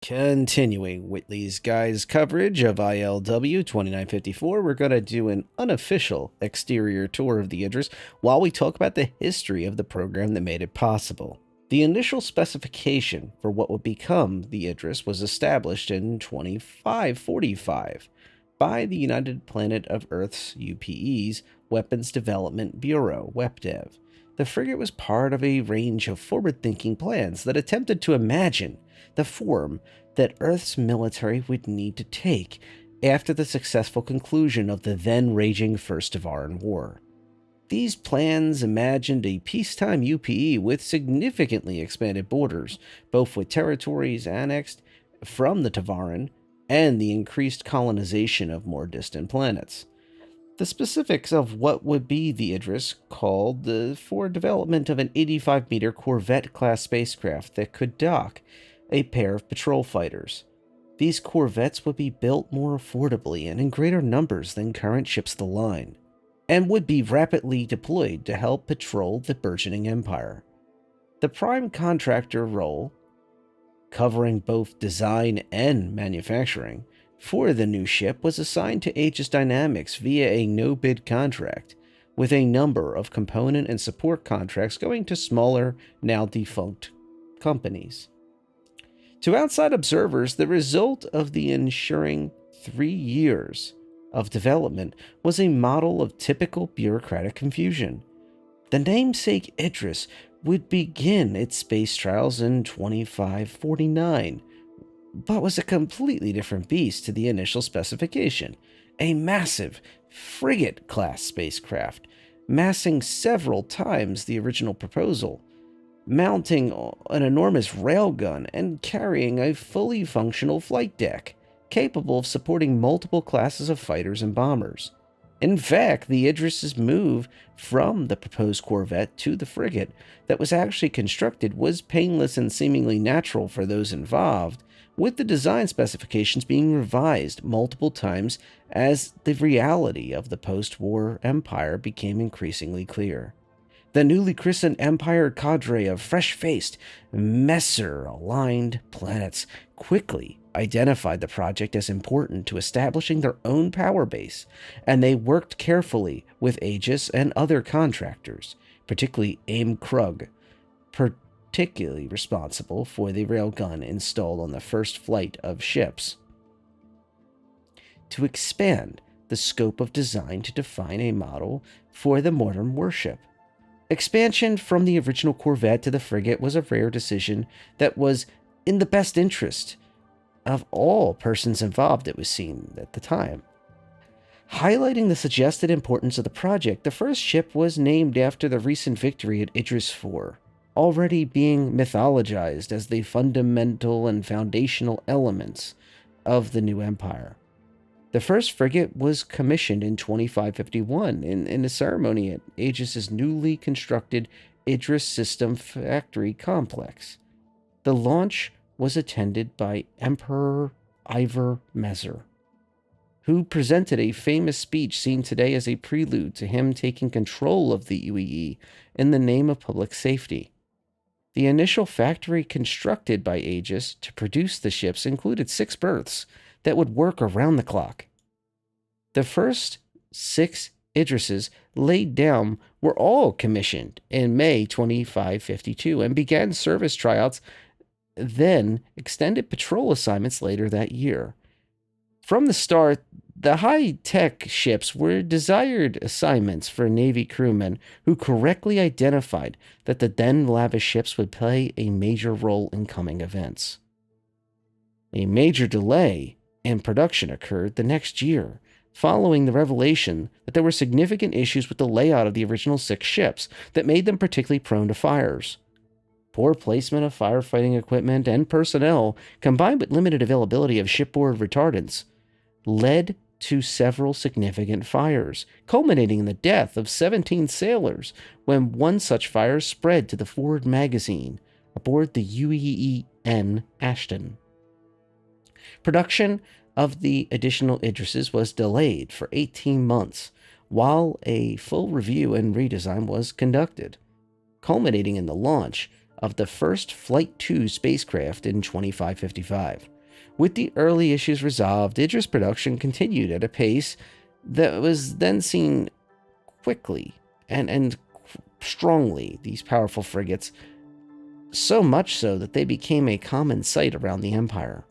Continuing Whitley's Guy's coverage of ILW 2954, we're going to do an unofficial exterior tour of the Idris while we talk about the history of the program that made it possible. The initial specification for what would become the Idris was established in 2545 by the United Planet of Earth's UPE's Weapons Development Bureau, WEPDEV. The frigate was part of a range of forward-thinking plans that attempted to imagine the form that Earth's military would need to take after the successful conclusion of the then-raging First Tavaran War. These plans imagined a peacetime UPE with significantly expanded borders, both with territories annexed from the Tavaran and the increased colonization of more distant planets. The specifics of what would be the Idris called for development of an 85-meter Corvette-class spacecraft that could dock a pair of patrol fighters. These corvettes would be built more affordably and in greater numbers than current ships of the line, and would be rapidly deployed to help patrol the burgeoning empire. The prime contractor role, covering both design and manufacturing, for the new ship was assigned to Aegis Dynamics via a no-bid contract, with a number of component and support contracts going to smaller, now-defunct companies. To outside observers, the result of the ensuing 3 years of development was a model of typical bureaucratic confusion. The namesake Idris would begin its space trials in 2549, but was a completely different beast to the initial specification, a massive frigate-class spacecraft, massing several times the original proposal, mounting an enormous railgun and carrying a fully functional flight deck, capable of supporting multiple classes of fighters and bombers. In fact, the Idris's move from the proposed corvette to the frigate that was actually constructed was painless and seemingly natural for those involved, with the design specifications being revised multiple times as the reality of the post-war empire became increasingly clear. The newly christened Empire cadre of fresh-faced, Messer-aligned planets quickly identified the project as important to establishing their own power base, and they worked carefully with Aegis and other contractors, particularly AIM Krug, particularly responsible for the railgun installed on the first flight of ships, to expand the scope of design to define a model for the modern warship. Expansion from the original corvette to the frigate was a rare decision that was in the best interest of all persons involved, it was seen at the time. Highlighting the suggested importance of the project, the first ship was named after the recent victory at Idris-4, already being mythologized as the fundamental and foundational elements of the new empire. The first frigate was commissioned in 2551 in a ceremony at Aegis' newly constructed Idris System Factory Complex. The launch was attended by Emperor Ivor Messer, who presented a famous speech seen today as a prelude to him taking control of the UEE in the name of public safety. The initial factory constructed by Aegis to produce the ships included 6 berths that would work around the clock. The first 6 Idrises laid down were all commissioned in May 2552 and began service tryouts, then extended patrol assignments later that year. From the start, the high-tech ships were desired assignments for Navy crewmen who correctly identified that the then lavish ships would play a major role in coming events. A major delay in production occurred the next year, following the revelation that there were significant issues with the layout of the original 6 ships that made them particularly prone to fires. Poor placement of firefighting equipment and personnel, combined with limited availability of shipboard retardants, led to several significant fires, culminating in the death of 17 sailors when one such fire spread to the forward magazine aboard the UEEN Ashton. Production of the additional Idrises was delayed for 18 months, while a full review and redesign was conducted, culminating in the launch of the first Flight 2 spacecraft in 2555. With the early issues resolved, Idris production continued at a pace that was then seen quickly and strongly, these powerful frigates, so much so that they became a common sight around the Empire.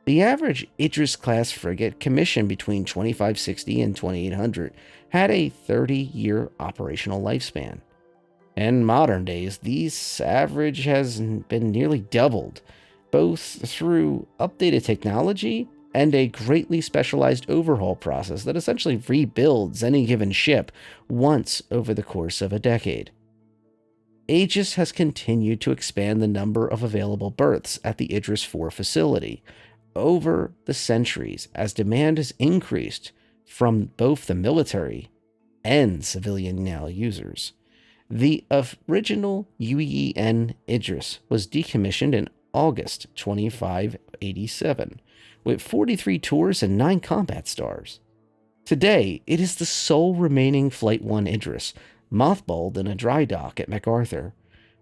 The average Idris-class frigate commissioned between 2560 and 2800 had a 30-year operational lifespan. In modern days, this average has been nearly doubled, both through updated technology and a greatly specialized overhaul process that essentially rebuilds any given ship once over the course of a decade. Aegis has continued to expand the number of available berths at the Idris-4 facility over the centuries as demand has increased from both the military and civilian now users. The original UEN Idris was decommissioned in August 2587, with 43 tours and 9 combat stars. Today, it is the sole remaining Flight 1 Idris, mothballed in a dry dock at MacArthur,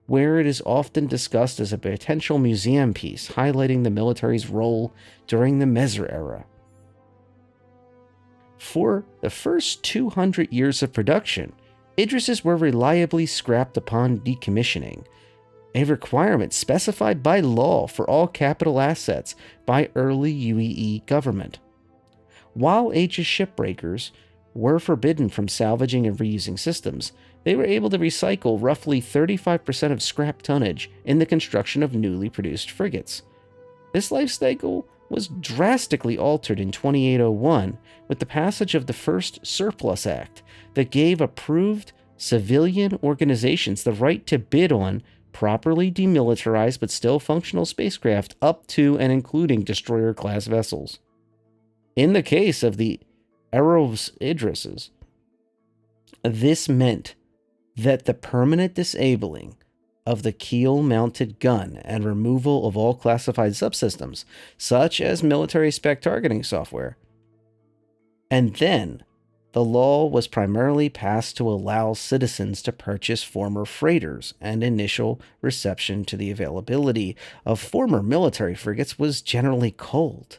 where it is often discussed as a potential museum piece highlighting the military's role during the Meser era. For the first 200 years of production, Idrises were reliably scrapped upon decommissioning, a requirement specified by law for all capital assets by early UEE government. While Aegis shipbreakers were forbidden from salvaging and reusing systems, they were able to recycle roughly 35% of scrap tonnage in the construction of newly produced frigates. This life cycle was drastically altered in 2801 with the passage of the first Surplus Act that gave approved civilian organizations the right to bid on properly demilitarized but still functional spacecraft up to and including destroyer-class vessels. In the case of the Eros Idrises, this meant that the permanent disabling of the keel-mounted gun and removal of all classified subsystems, such as military spec targeting software. And then, the law was primarily passed to allow citizens to purchase former freighters, and initial reception to the availability of former military frigates was generally cold.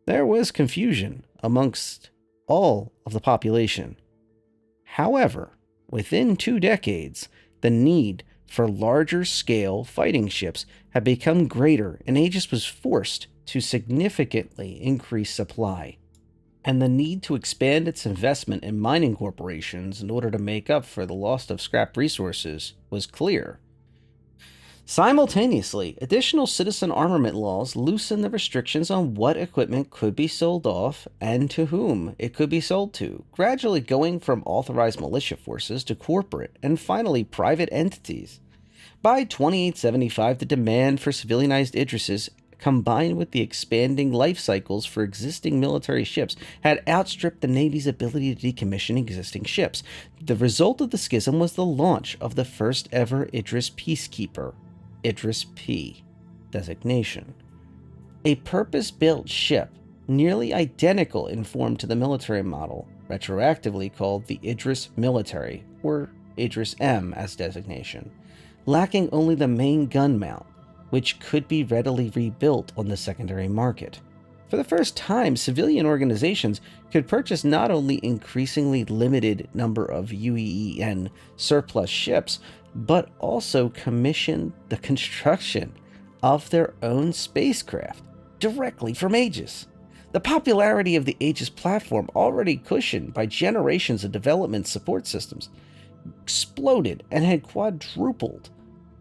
There was confusion amongst all of the population. However, within 2 decades, the need for larger-scale fighting ships had become greater, and Aegis was forced to significantly increase supply. And the need to expand its investment in mining corporations in order to make up for the loss of scrap resources was clear. Simultaneously, additional citizen armament laws loosened the restrictions on what equipment could be sold off and to whom it could be sold to, gradually going from authorized militia forces to corporate and finally private entities. By 2875, the demand for civilianized Idrises, combined with the expanding life cycles for existing military ships, had outstripped the Navy's ability to decommission existing ships. The result of the schism was the launch of the first ever Idris Peacekeeper, Idris-P designation. A purpose-built ship, nearly identical in form to the military model, retroactively called the Idris Military, or Idris-M as designation, lacking only the main gun mount, which could be readily rebuilt on the secondary market. For the first time, civilian organizations could purchase not only increasingly limited number of UEN surplus ships, but also commission the construction of their own spacecraft directly from Aegis. The popularity of the Aegis platform, already cushioned by generations of development support systems, exploded and had quadrupled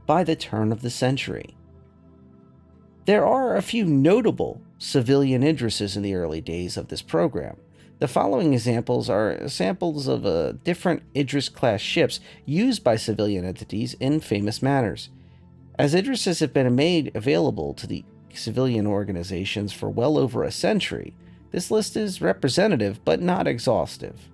by the turn of the century. There are a few notable civilian Idrises in the early days of this program. The following examples are samples of different Idris-class ships used by civilian entities in famous manners. As Idrises have been made available to the civilian organizations for well over a century, this list is representative but not exhaustive.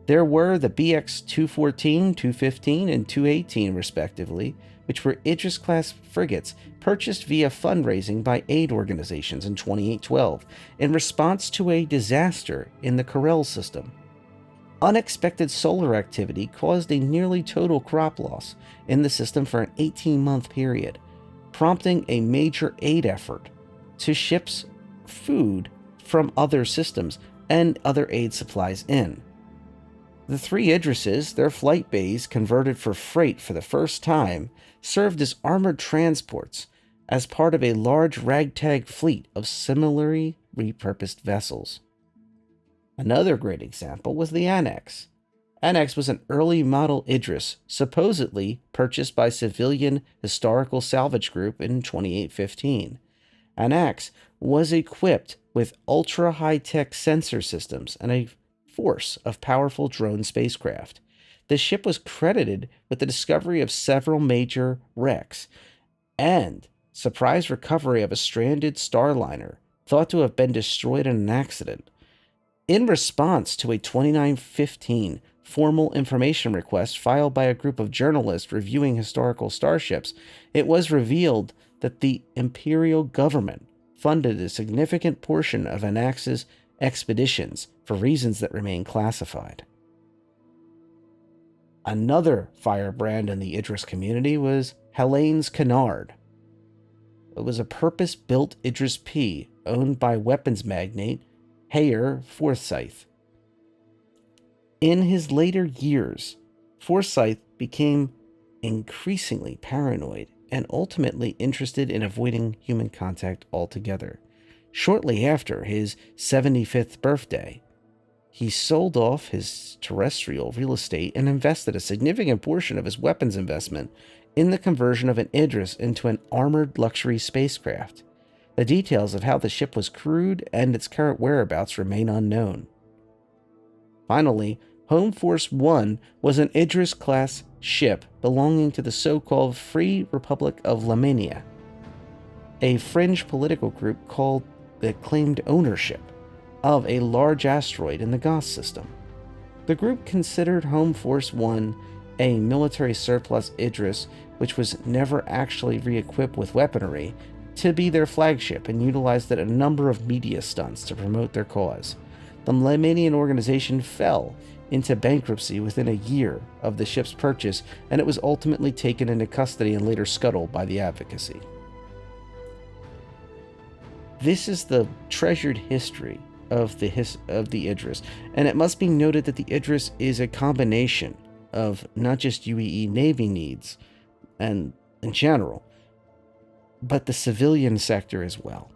There were the BX-214, 215, and 218 respectively, which were Idris-class frigates purchased via fundraising by aid organizations in 2812 in response to a disaster in the Corel system. Unexpected solar activity caused a nearly total crop loss in the system for an 18-month period, prompting a major aid effort to ships food from other systems and other aid supplies in. The three Idrises, their flight bays converted for freight for the first time, served as armored transports as part of a large ragtag fleet of similarly repurposed vessels. Another great example was the Annex. Annex was an early model Idris, supposedly purchased by Civilian Historical Salvage Group in 2815. Annex was equipped with ultra high-tech sensor systems and a force of powerful drone spacecraft. The ship was credited with the discovery of several major wrecks and surprise recovery of a stranded starliner thought to have been destroyed in an accident. In response to a 2915 formal information request filed by a group of journalists reviewing historical starships, it was revealed that the imperial government funded a significant portion of Annex's expeditions for reasons that remain classified. Another firebrand in the Idris community was Helene's Canard. It was a purpose-built Idris-P owned by weapons magnate Heyer Forsyth. In his later years, Forsyth became increasingly paranoid and ultimately interested in avoiding human contact altogether. Shortly after his 75th birthday, he sold off his terrestrial real estate and invested a significant portion of his weapons investment in the conversion of an Idris into an armored luxury spacecraft. The details of how the ship was crewed and its current whereabouts remain unknown. Finally, Home Force 1 was an Idris-class ship belonging to the so-called Free Republic of Lamania, a fringe political group that claimed ownership of a large asteroid in the Goss system. The group considered Home Force 1 a military surplus Idris, which was never actually re-equipped with weaponry, to be their flagship and utilized it in a number of media stunts to promote their cause. The Lamanian organization fell into bankruptcy within a year of the ship's purchase, and it was ultimately taken into custody and later scuttled by the advocacy. This is the treasured history of the Idris, and it must be noted that the Idris is a combination of not just UEE Navy needs and in general, but the civilian sector as well.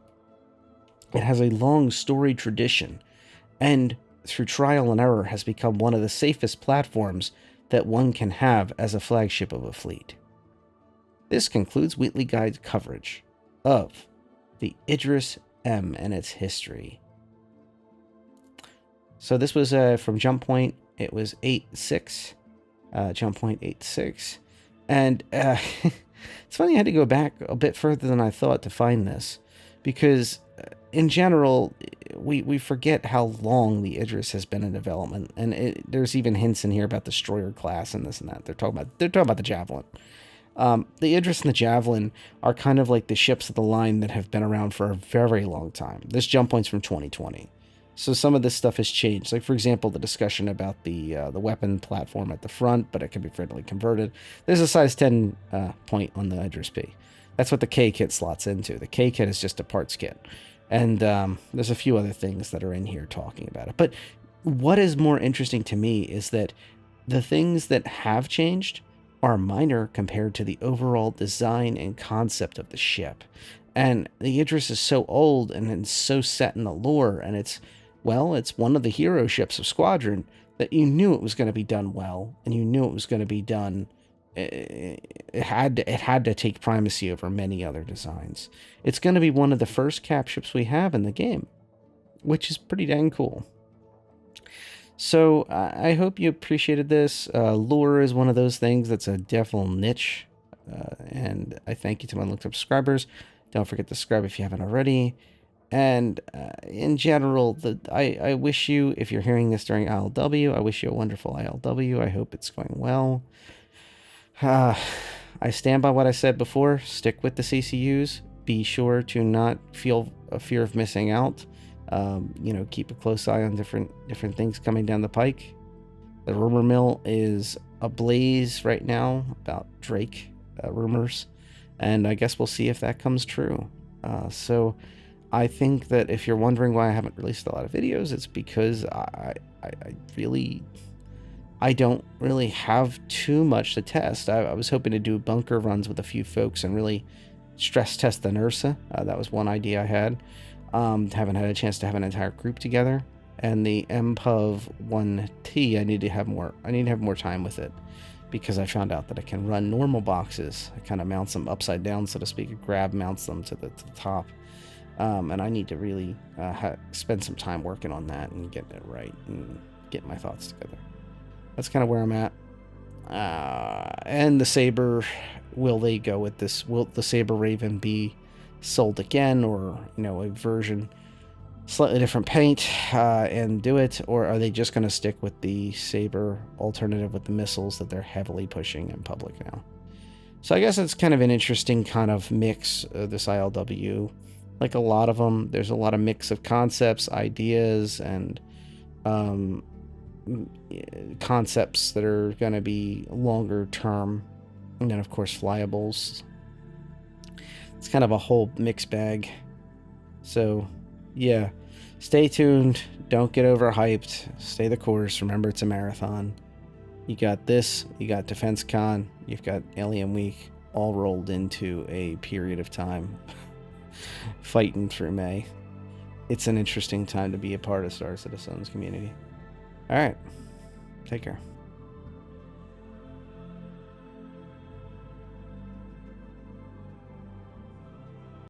It has a long storied tradition, and through trial and error has become one of the safest platforms that one can have as a flagship of a fleet. This concludes Wheatley Guide's coverage of the Idris-M and its history. So this was from Jump Point. It was 8.6, Jump Point 8.6. And it's funny I had to go back a bit further than I thought to find this, because in general, we forget how long the Idris has been in development, and there's even hints in here about destroyer class and this and that. They're talking about the Javelin. The Idris and the Javelin are kind of like the ships of the line that have been around for a very long time. This Jump Point's from 2020. So some of this stuff has changed. Like, for example, the discussion about the weapon platform at the front, but it can be readily converted. There's a size 10 point on the Idris-P. That's what the K kit slots into. The K kit is just a parts kit. And there's a few other things that are in here talking about it. But what is more interesting to me is that the things that have changed are minor compared to the overall design and concept of the ship. And the Idris is so old and it's so set in the lore, and it's one of the hero ships of Squadron, that you knew it was going to be done well, and you knew it was going to be done. It had to take primacy over many other designs. It's going to be one of the first cap ships we have in the game, which is pretty dang cool. So I hope you appreciated this. Lore is one of those things that's a definite niche, and I thank you to my looked up subscribers. Don't forget to subscribe if you haven't already. And in general, I wish you, if you're hearing this during ILW, I wish you a wonderful ILW. I hope it's going well. I stand by what I said before. Stick with the CCUs. Be sure to not feel a fear of missing out. Keep a close eye on different things coming down the pike. The rumor mill is ablaze right now about Drake rumors, and I guess we'll see if that comes true. So I think that if you're wondering why I haven't released a lot of videos, it's because I don't really have too much to test. I was hoping to do bunker runs with a few folks and really stress test the NERSA. That was one idea I had. Haven't had a chance to have an entire group together. And the MPUV 1T, I need to have more time with it, because I found out that I can run normal boxes. I kind of mounts them upside down, so to speak. It grab mounts them to the top. And I need to really spend some time working on that and getting it right and getting my thoughts together. That's kind of where I'm at. And the Saber, will they go with this? Will the Saber Raven be sold again, or, you know, a version, slightly different paint, and do it? Or are they just going to stick with the Saber alternative with the missiles that they're heavily pushing in public now? So I guess it's kind of an interesting kind of mix, this ILW. Like a lot of them, there's a lot of mix of concepts, ideas, and concepts that are going to be longer term, and then of course flyyables. It's kind of a whole mixed bag. So yeah, stay tuned, don't get overhyped, stay the course. Remember, it's a marathon. You got this, you got Defense Con, you've got Alien Week, all rolled into a period of time fighting through May. It's an interesting time to be a part of Star Citizen's community. All right. Take care.